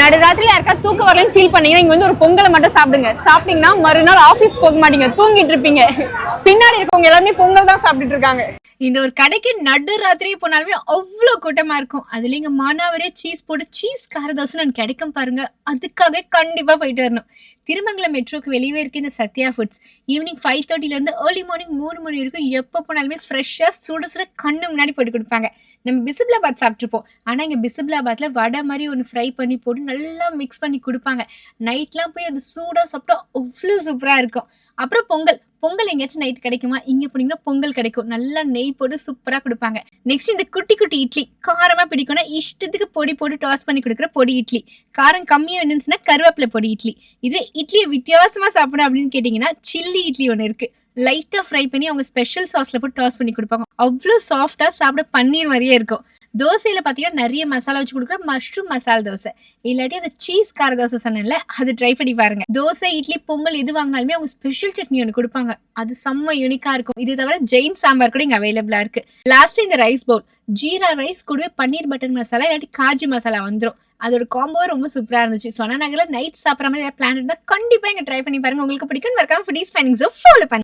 நடுராத்திரில யாருக்கா தூக்கம் வரலன்னு ஃபீல் பண்ணீங்கன்னா இங்க வந்து ஒரு பொங்கலை மட்டும் சாப்பிடுங்க. சாப்பிட்டீங்கன்னா மறுநாள் ஆபீஸ் போக மாட்டீங்க, தூங்கிட்டு இருப்பீங்க. பின்னாடி இருக்கவங்க எல்லாருமே பொங்கல் தான் சாப்பிட்டுட்டு இருக்காங்க. இந்த ஒரு கடைக்கு நடு ராத்திரி போனாலுமே அவ்வளவு கூட்டமா இருக்கும். அதுல இங்க மானாவரே சீஸ் போட்டு சீஸ் கார தோசை கிடைக்கும் பாருங்க. அதுக்காக கண்டிப்பா போயிட்டு வரணும். திருமங்கலம் மெட்ரோக்கு வெளியே இருக்க இந்த சத்யா ஃபுட்ஸ் ஈவினிங் 5:30 இருந்து ஏர்லி மார்னிங் 3 மணி வரைக்கும் எப்ப போனாலுமே ஃப்ரெஷ்ஷா சுட சுட கண்ணு முன்னாடி போட்டு கொடுப்பாங்க. நம்ம பிசிபிளாபாத் சாப்பிட்டுருப்போம், ஆனா இங்க பிசிபிளாபாத்ல வடை மாதிரி ஒண்ணு ஃப்ரை பண்ணி போட்டு நல்லா மிக்ஸ் பண்ணி கொடுப்பாங்க. நைட்லாம் போய் அது சூடா சாப்பிட்டா அவ்வளவு சூப்பரா இருக்கும். அப்புறம் பொங்கல் எங்கேயாச்சும் நைட் கிடைக்குமா? இங்க போனீங்கன்னா பொங்கல் கிடைக்கும். நல்லா நெய் போட்டு சூப்பரா கொடுப்பாங்க. நெக்ஸ்ட் இந்த குட்டி குட்டி இட்லி காரமா பிடிக்கும்னா இஷ்டத்துக்கு பொடி போட்டு டாஸ் பண்ணி கொடுக்குற பொடி இட்லி. காரம் கம்மியா வேணும்னா கருவேப்பிலை பொடி இட்லி. இதுவே இட்லியை வித்தியாசமா சாப்பிடணும் அப்படின்னு கேட்டீங்கன்னா சில்லி இட்லி ஒண்ணு இருக்கு. லைட்டா ஃப்ரை பண்ணி அவங்க ஸ்பெஷல் சாஸ்ல போட்டு டாஸ் பண்ணி கொடுப்பாங்க. அவ்வளவு சாஃப்டா சாப்பிட பன்னீர் மாதிரியே இருக்கும். தோசையில பாத்தீங்கன்னா நிறைய மசாலா வச்சு கொடுக்குற மஷ்ரூம் மசாலா தோசை, இல்லாட்டி அந்த சீஸ் கார தோசை சொன்னேன்ல, அது ட்ரை பண்ணி பாருங்க. தோசை இட்லி பொங்கல் எது வாங்கினாலுமே அவங்க ஸ்பெஷல் சட்னி ஒண்ணு கொடுப்பாங்க. அது செம்ம யூனிக்கா இருக்கும். இது தவிர ஜெயின் சாம்பார் கூட இங்க அவைலபிளா இருக்கு. லாஸ்ட் இந்த ரைஸ் பவுல் ஜீரா ரைஸ் கூடவே பன்னீர் பட்டர் மசாலா இல்லாட்டி காஜு மசாலா வந்துடும். அதோட காம்போ ரொம்ப சூப்பரா இருந்துச்சு. சொன்னா நகர்ல நைட் சாப்பிட்ற மாதிரி பிளான் இருந்தா கண்டிப்பா இங்க ட்ரை பண்ணி பாருங்க. உங்களுக்கு பிடிக்கும். மறக்காம ஃபுடீஸ் ஃபைண்டிங்ஸ் ஃபாலோ பண்ணுங்க.